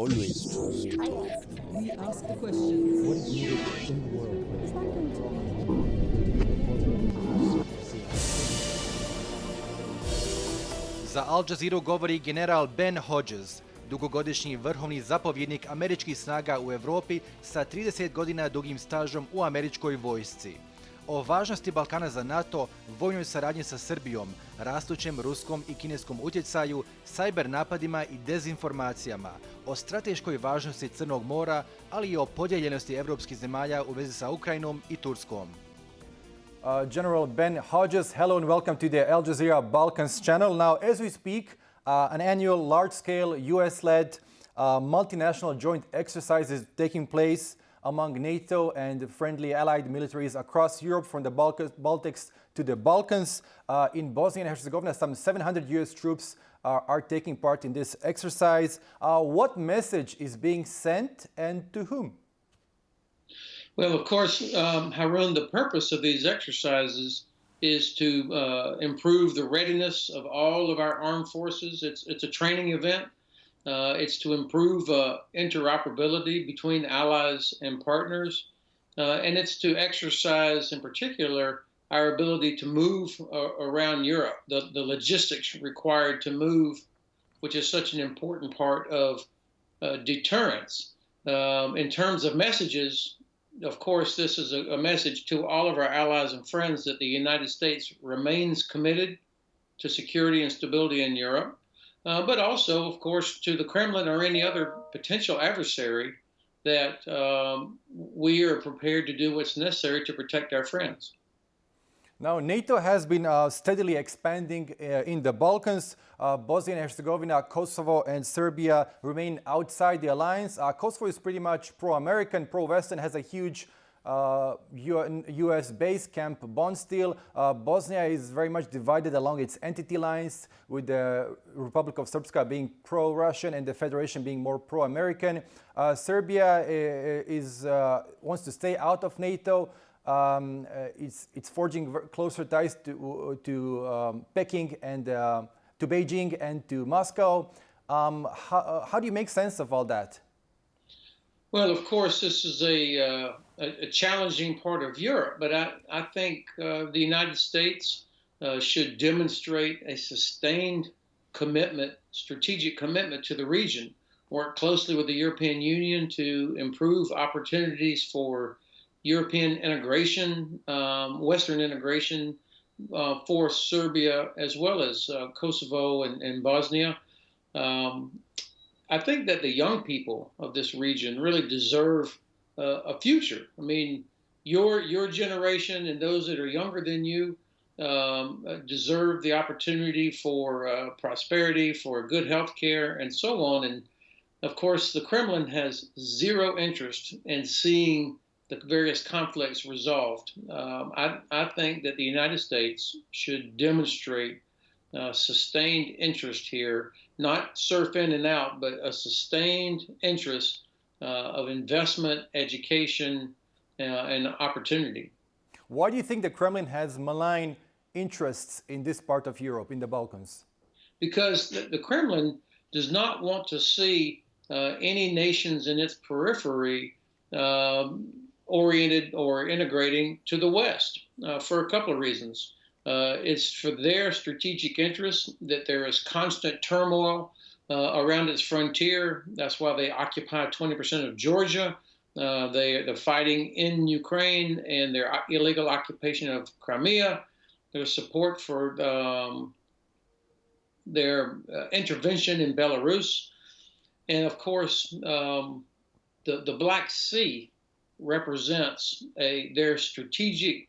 Always true. We ask the questions. What is needed in the world? Za Al Jazeeru govori general Ben Hodges, dugogodišnji vrhovni zapovjednik američkih snaga u Evropi sa 30 godina dugim stažom u američkoj vojsci. O važnosti Balkana za Nato, vojnoj saradnji sa Srbijom, rastućem ruskom i kineskom utjecaju, sajber napadima i dezinformacijama, o strateškoj važnosti Crnog mora, ali i o podijeljenosti evropskih zemalja u vezi sa Ukrajinom i Turskom. General Ben Hodges, hello and welcome to the Al Jazeera Balkans channel. Now, as we speak, an annual large-scale US-led multinational joint exercise is taking place among NATO and friendly allied militaries across Europe, from the Baltics to the Balkans. In Bosnia and Herzegovina, some 700 US troops are taking part in this exercise. What message is being sent and to whom? Well, of course, Harun, the purpose of these exercises is to improve the readiness of all of our armed forces. It's a training event. It's to improve interoperability between allies and partners. And it's to exercise, in particular, our ability to move around Europe, the logistics required to move, which is such an important part of deterrence. In terms of messages, of course, this is a message to all of our allies and friends that the United States remains committed to security and stability in Europe. But also, of course, to the Kremlin or any other potential adversary that we are prepared to do what's necessary to protect our friends. Now, NATO has been steadily expanding in the Balkans. Bosnia and Herzegovina, Kosovo and Serbia remain outside the alliance. Kosovo is pretty much pro-American, pro-Western, has a huge US base camp Bondsteel. Bosnia is very much divided along its entity lines, with the Republic of Srpska being pro-Russian and the Federation being more pro-American. Serbia wants to stay out of NATO. It's forging closer ties to Peking and to Beijing and to Moscow. How do you make sense of all that? Well, of course, this is a challenging part of Europe, but I think the United States should demonstrate a sustained commitment, strategic commitment to the region, work closely with the European Union to improve opportunities for European integration, Western integration for Serbia, as well as Kosovo and Bosnia. I think that the young people of this region really deserve a future. I mean, your generation and those that are younger than you deserve the opportunity for prosperity, for good health care, and so on. And of course, the Kremlin has zero interest in seeing the various conflicts resolved. I think that the United States should demonstrate sustained interest here, not surf in and out, but a sustained interest of investment, education, and opportunity. Why do you think the Kremlin has malign interests in this part of Europe, in the Balkans? Because the Kremlin does not want to see any nations in its periphery oriented or integrating to the West for a couple of reasons. It's for their strategic interest that there is constant turmoil around its frontier. That's why they occupy 20% of Georgia. They're fighting in Ukraine and their illegal occupation of Crimea. Their support for their intervention in Belarus. And of course, the Black Sea represents their strategic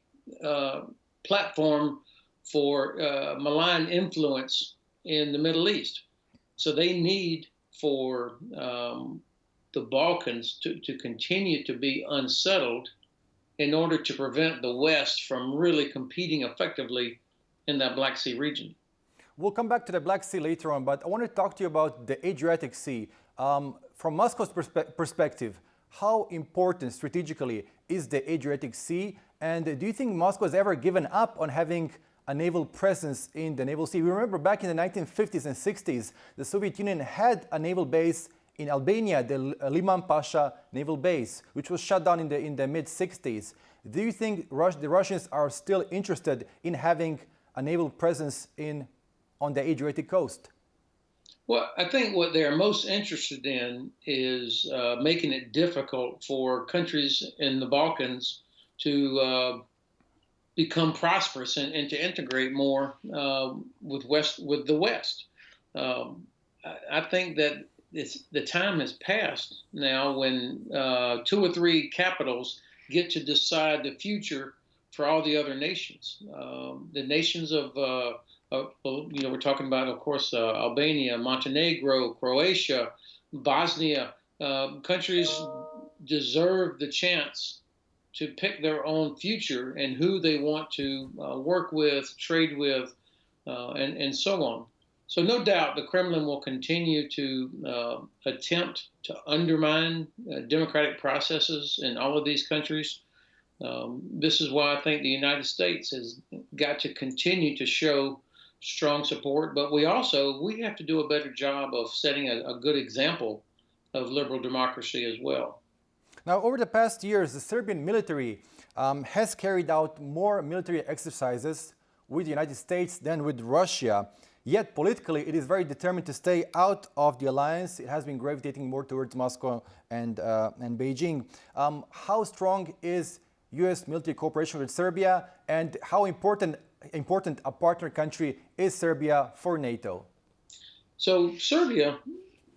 platform for malign influence in the Middle East. So they need for the Balkans to continue to be unsettled in order to prevent the West from really competing effectively in that Black Sea region. We'll come back to the Black Sea later on, but I want to talk to you about the Adriatic Sea. From Moscow's perspective, how important strategically is the Adriatic Sea? And do you think Moscow has ever given up on having a naval presence in the naval sea? We remember back in the 1950s and 60s, the Soviet Union had a naval base in Albania, the Liman Pasha naval base, which was shut down in the mid-60s. Do you think the Russians are still interested in having a naval presence on the Adriatic coast? Well, I think what they're most interested in is making it difficult for countries in the Balkans to become prosperous and to integrate more with the West. I think that the time has passed now when 2 or 3 capitals get to decide the future for all the other nations. The nations of we're talking about, of course, Albania, Montenegro, Croatia, Bosnia. Countries deserve the chance to pick their own future and who they want to work with, trade with, and so on. So no doubt the Kremlin will continue to attempt to undermine democratic processes in all of these countries. This is why I think the United States has got to continue to show strong support, but we have to do a better job of setting a good example of liberal democracy as well. Now, over the past years, the Serbian military has carried out more military exercises with the United States than with Russia. Yet politically, it is very determined to stay out of the alliance. It has been gravitating more towards Moscow and Beijing. How strong is U.S. military cooperation with Serbia, and how important a partner country is Serbia for NATO? So Serbia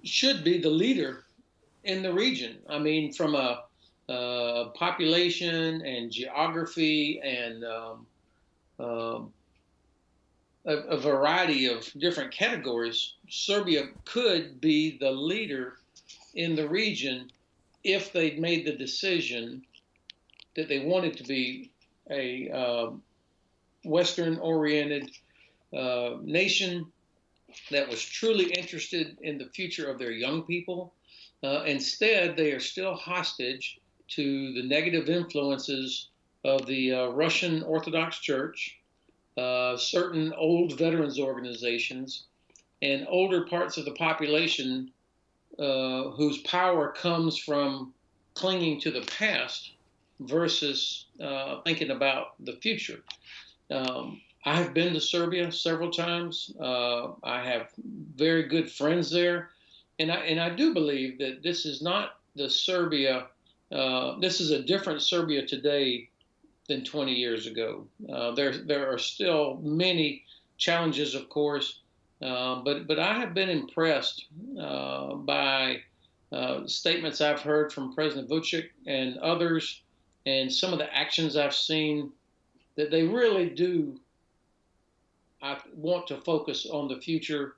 should be the leader in the region. I mean, from a population and geography and a variety of different categories, Serbia could be the leader in the region if they'd made the decision that they wanted to be a Western-oriented nation that was truly interested in the future of their young people. Instead, they are still hostage to the negative influences of the Russian Orthodox Church, certain old veterans organizations, and older parts of the population whose power comes from clinging to the past versus thinking about the future. I have been to Serbia several times. I have very good friends there, and I do believe that this is not the Serbia. This is a different Serbia today than 20 years ago. There are still many challenges, of course, but I have been impressed by statements I've heard from President Vučić and others, and some of the actions I've seen, that they really do want to focus on the future.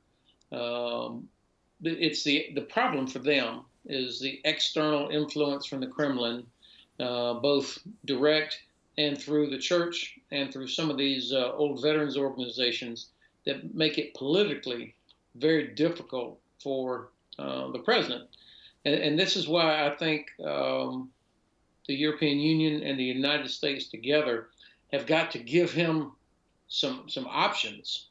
It's the problem for them is the external influence from the Kremlin, both direct and through the church and through some of these old veterans organizations that make it politically very difficult for the president. And this is why I think the European Union and the United States together have got to give him some options,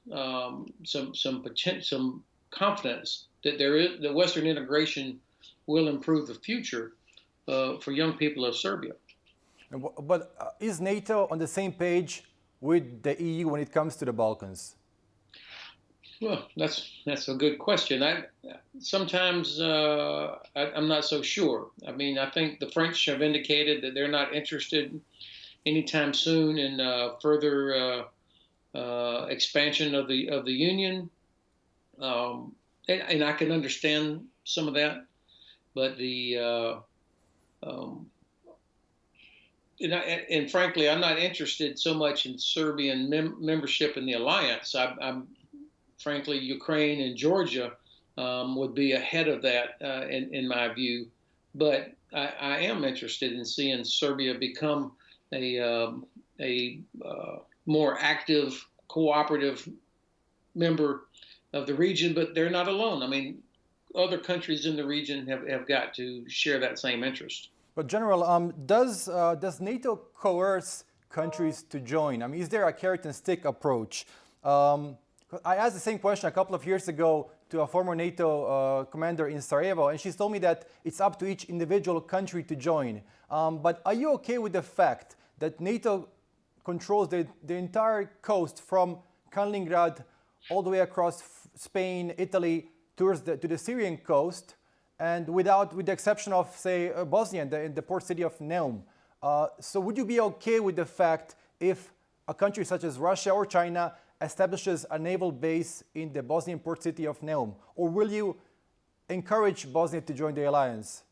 some potential, some confidence that the Western integration will improve the future for young people of Serbia. But is NATO on the same page with the EU when it comes to the Balkans? Well, that's a good question. Sometimes I'm not so sure. I mean, I think the French have indicated that they're not interested anytime soon in further expansion of the Union, and I can understand some of that. But and frankly, I'm not interested so much in Serbian membership in the alliance. I'm frankly, Ukraine and Georgia would be ahead of that in my view. But I am interested in seeing Serbia become a more active, cooperative member of the region. But they're not alone. I mean, other countries in the region have got to share that same interest. But General, does NATO coerce countries to join? I mean, is there a carrot and stick approach? I asked the same question a couple of years ago to a former NATO commander in Sarajevo, and she's told me that it's up to each individual country to join. But are you okay with the fact that NATO controls the entire coast from Kaliningrad all the way across Spain, Italy, to the Syrian coast, and with the exception of, say, Bosnia in the port city of Neum? So would you be okay with the fact if a country such as Russia or China establishes a naval base in the Bosnian port city of Neum? Or will you encourage Bosnia to join the alliance?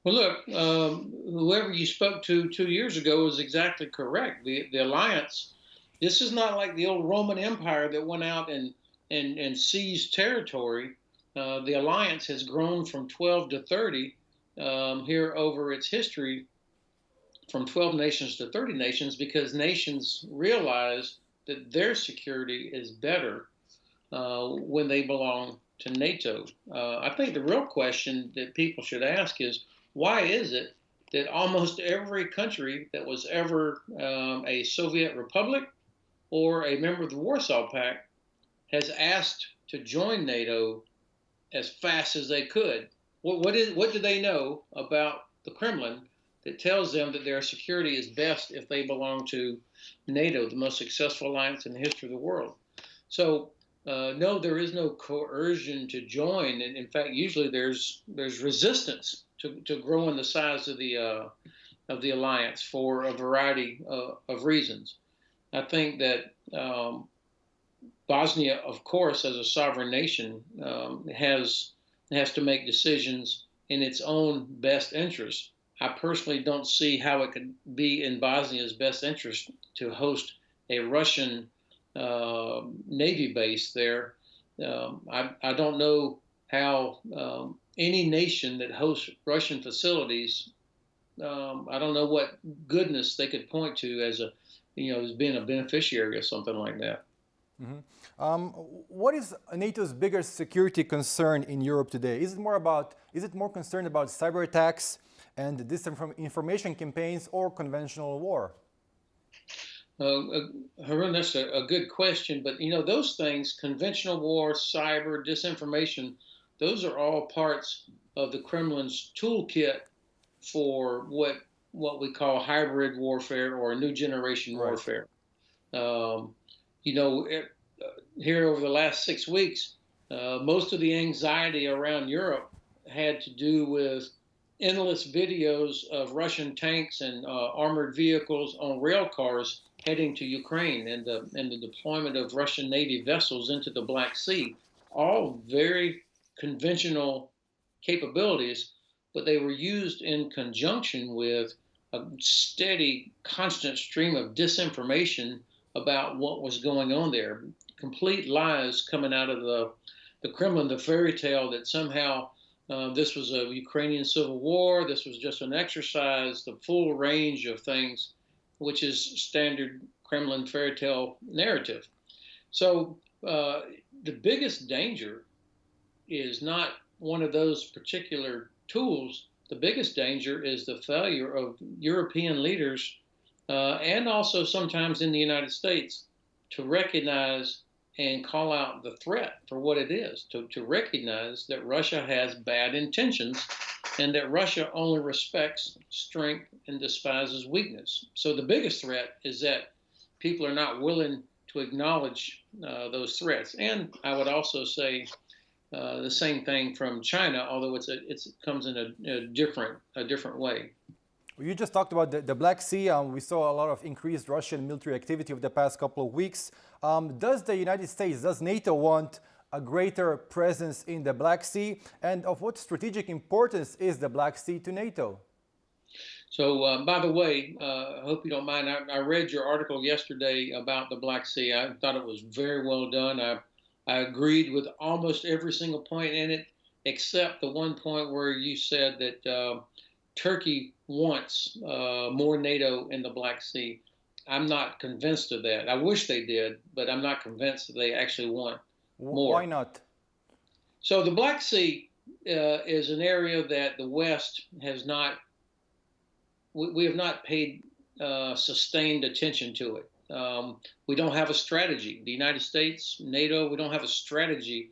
Well, look, whoever you spoke to 2 years ago was exactly correct. The alliance, this is not like the old Roman Empire that went out and seized territory. The alliance has grown from 12 to 30 here over its history, from 12 nations to 30 nations, because nations realize that their security is better when they belong to NATO. I think the real question that people should ask is, why is it that almost every country that was ever a Soviet republic or a member of the Warsaw Pact has asked to join NATO as fast as they could? What do they know about the Kremlin that tells them that their security is best if they belong to NATO, the most successful alliance in the history of the world? So no, there is no coercion to join, and in fact, usually there's resistance to growing the size of the alliance for a variety of reasons. I think that Bosnia, of course, as a sovereign nation, has to make decisions in its own best interest. I personally don't see how it could be in Bosnia's best interest to host a Russian Navy base there. I don't know how any nation that hosts Russian facilities, I don't know what goodness they could point to as being a beneficiary of something like that. Mm-hmm. What is NATO's biggest security concern in Europe today? Is it more concerned about cyber attacks and disinformation campaigns, or conventional war? Harun, that's a good question, but those things, conventional war, cyber, disinformation, those are all parts of the Kremlin's toolkit for what we call hybrid warfare or new generation warfare. Here over the last 6 weeks, most of the anxiety around Europe had to do with endless videos of Russian tanks and armored vehicles on rail cars heading to Ukraine, and the deployment of Russian Navy vessels into the Black Sea. All very conventional capabilities, but they were used in conjunction with a steady, constant stream of disinformation about what was going on there. Complete lies coming out of the Kremlin, the fairy tale that somehow this was a Ukrainian civil war, this was just an exercise, the full range of things, which is standard Kremlin fairy tale narrative. So the biggest danger is not one of those particular tools. The biggest danger is the failure of European leaders and also sometimes in the United States to recognize and call out the threat for what it is, to recognize that Russia has bad intentions and that Russia only respects strength and despises weakness. So the biggest threat is that people are not willing to acknowledge those threats. And I would also say the same thing from China, although it comes in a different way. You just talked about the Black Sea. We saw a lot of increased Russian military activity over the past couple of weeks. Does the United States, does NATO want a greater presence in the Black Sea? And of what strategic importance is the Black Sea to NATO? So, by the way, I hope you don't mind, I read your article yesterday about the Black Sea. I thought it was very well done. I agreed with almost every single point in it, except the one point where you said that Turkey wants more NATO in the Black Sea. I'm not convinced of that. I wish they did, but I'm not convinced that they actually want more. Why not? So the Black Sea is an area that the West has not, we have not paid sustained attention to it. We don't have a strategy. The United States, NATO, we don't have a strategy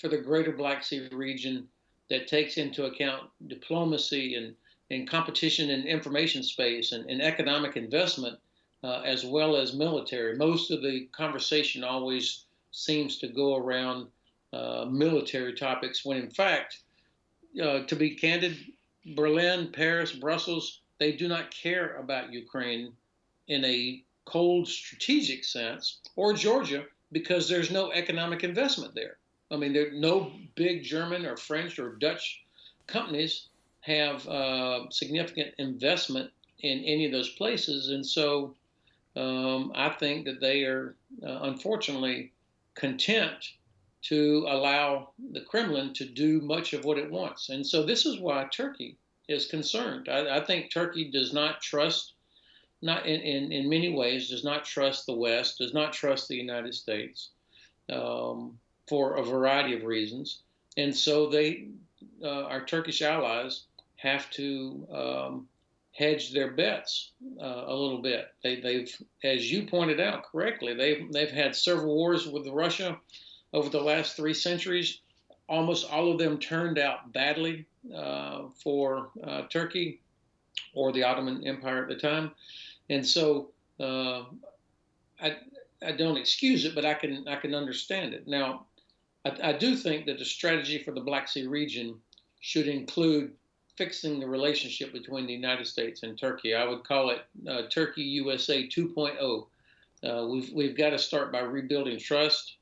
for the greater Black Sea region that takes into account diplomacy and competition in information space and economic investment, as well as military. Most of the conversation always seems to go around military topics, when in fact, to be candid, Berlin, Paris, Brussels, they do not care about Ukraine in a cold strategic sense, or Georgia, because there's no economic investment there. I mean, there no big German or French or Dutch companies have significant investment in any of those places. And so I think that they are unfortunately content to allow the Kremlin to do much of what it wants. And so this is why Turkey is concerned. I think Turkey does not trust, not in many ways, does not trust the West, does not trust the United States for a variety of reasons. And so they, our Turkish allies, have to hedge their bets a little bit. They've, as you pointed out correctly, they've had several wars with Russia over the last 3 centuries. Almost all of them turned out badly for Turkey or the Ottoman Empire at the time. And so I don't excuse it, but I can understand it. Now, I do think that the strategy for the Black Sea region should include fixing the relationship between the United States and Turkey. I would call it Turkey USA 2.0. We've got to start by rebuilding trust.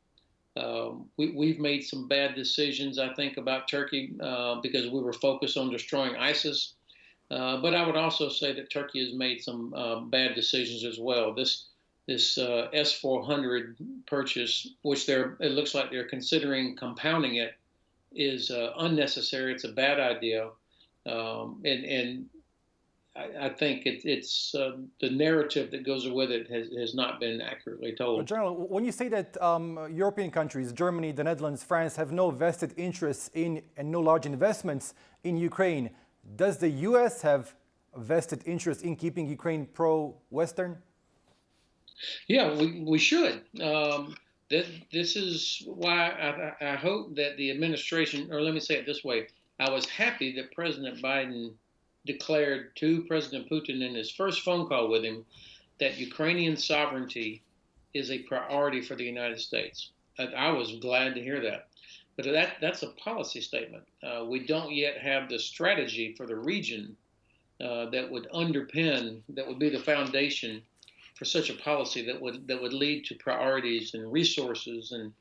We've made some bad decisions, I think, about Turkey because we were focused on destroying ISIS. But I would also say that Turkey has made some bad decisions as well. This S-400 purchase, which it looks like they're considering compounding it, is unnecessary. It's a bad idea. And I think it's the narrative that goes with it has not been accurately told. Well, General, when you say that European countries, Germany, the Netherlands, France, have no vested interests in and no large investments in Ukraine, does the U.S. have a vested interest in keeping Ukraine pro-Western? Yeah, we should. This is why I hope that the administration, or let me say it this way, I was happy that President Biden declared to President Putin in his first phone call with him that Ukrainian sovereignty is a priority for the United States. I was glad to hear that. But that's a policy statement. We don't yet have the strategy for the region that would underpin, that would be the foundation for such a policy that would lead to priorities and resources and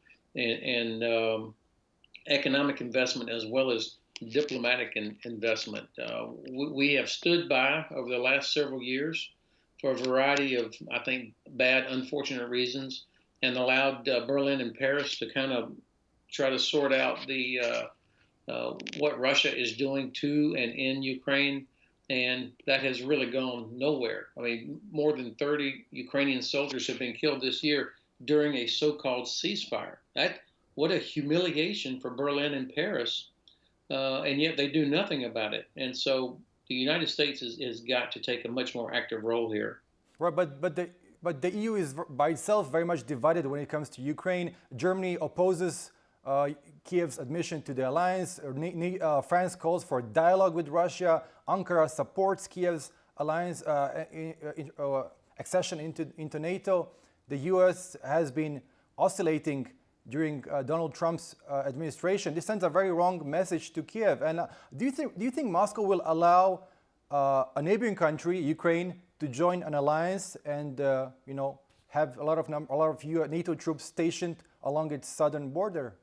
economic investment as well as diplomatic investment. We have stood by over the last several years for a variety of, I think, bad, unfortunate reasons, and allowed Berlin and Paris to kind of try to sort out what Russia is doing to and in Ukraine, and that has really gone nowhere. I mean, more than 30 Ukrainian soldiers have been killed this year during a so-called ceasefire. What a humiliation for Berlin and Paris. And yet they do nothing about it. And so the United States has got to take a much more active role here. Right, but the EU is by itself very much divided when it comes to Ukraine. Germany opposes Kiev's admission to the alliance. France calls for dialogue with Russia. Ankara supports Kiev's alliance accession into NATO. The US has been oscillating during Donald Trump's administration. This sends a very wrong message to Kiev. And do you think Moscow will allow a neighboring country, Ukraine, to join an alliance and have a lot of NATO troops stationed along its southern border?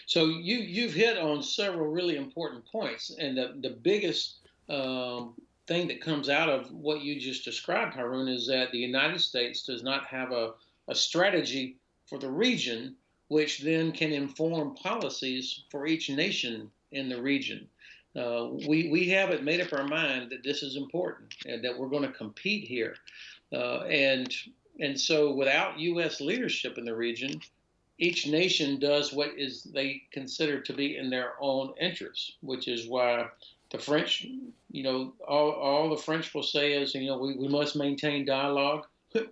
So you've hit on several really important points, and the biggest thing that comes out of what you just described, Harun, is that the United States does not have a strategy for the region, which then can inform policies for each nation in the region. We haven't made up our mind that this is important and that we're going to compete here. And so without U.S. leadership in the region, each nation does what is they consider to be in their own interest, which is why the French, all the French will say is, we must maintain dialogue.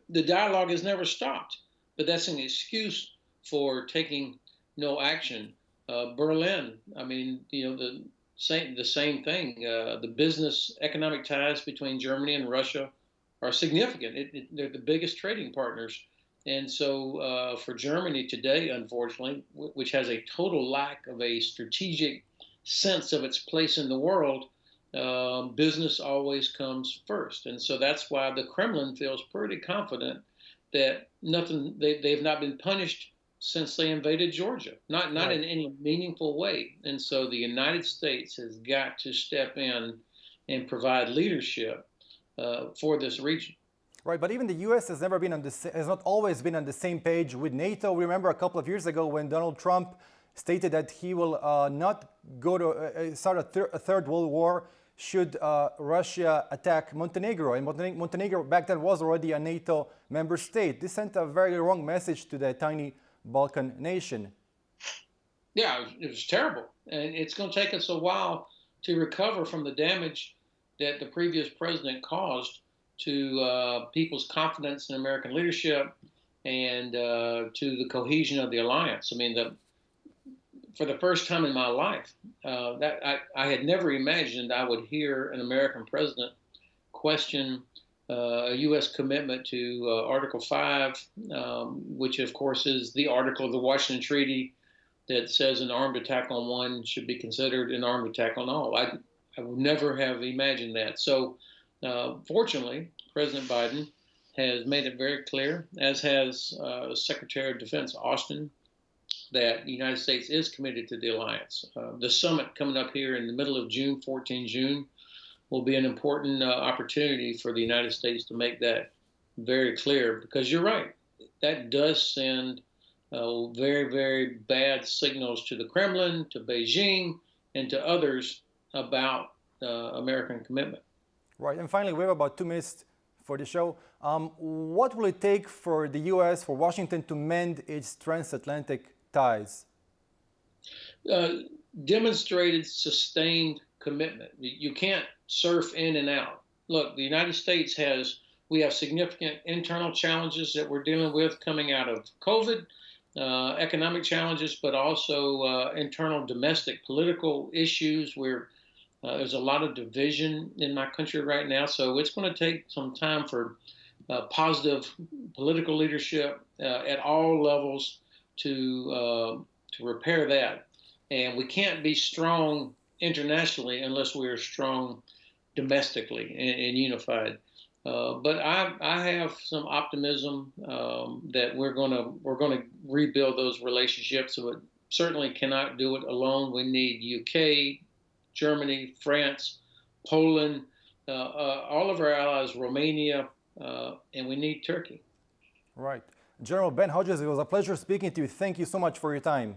The dialogue has never stopped. But that's an excuse for taking no action. Berlin, I mean, the same thing. The business economic ties between Germany and Russia are significant. They're the biggest trading partners. And so for Germany today, unfortunately, which has a total lack of a strategic sense of its place in the world, business always comes first. And so that's why the Kremlin feels pretty confident that they've not been punished since they invaded Georgia, not Right. in any meaningful way. And so the United States has got to step in and provide leadership for this region. Right, but even the U.S. has never been has not always been on the same page with NATO. We remember a couple of years ago when Donald Trump stated that he will not go to start a third world war should Russia attack Montenegro. And Montenegro back then was already a NATO member state. This sent a very wrong message to the tiny Balkan nation. Yeah, it was terrible. And it's going to take us a while to recover from the damage that the previous president caused to people's confidence in American leadership and to the cohesion of the alliance. I mean, for the first time in my life, I had never imagined I would hear an American president question a U.S. commitment to Article 5, which of course is the article of the Washington Treaty that says an armed attack on one should be considered an armed attack on all. I would never have imagined that. So fortunately, President Biden has made it very clear, as has Secretary of Defense Austin, that the United States is committed to the alliance. The summit coming up here in the middle of June, 14 June, will be an important opportunity for the United States to make that very clear, because you're right, that does send very, very bad signals to the Kremlin, to Beijing, and to others about American commitment. Right, and finally, we have about 2 minutes for the show. What will it take for the U.S., for Washington to mend its transatlantic ties? Demonstrated sustained commitment. You can't surf in and out. Look, the United States we have significant internal challenges that we're dealing with coming out of COVID, economic challenges, but also internal domestic political issues where there's a lot of division in my country right now. So it's going to take some time for positive political leadership at all levels to repair that. And we can't be strong internationally unless we are strong domestically and unified. But I have some optimism that we're going to rebuild those relationships. So it certainly cannot do it alone. We need UK, Germany, France, Poland, all of our allies, Romania, and we need Turkey. Right. General Ben Hodges, it was a pleasure speaking to you. Thank you so much for your time.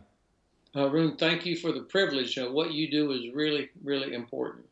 Arun, thank you for the privilege. What you do is really, really important.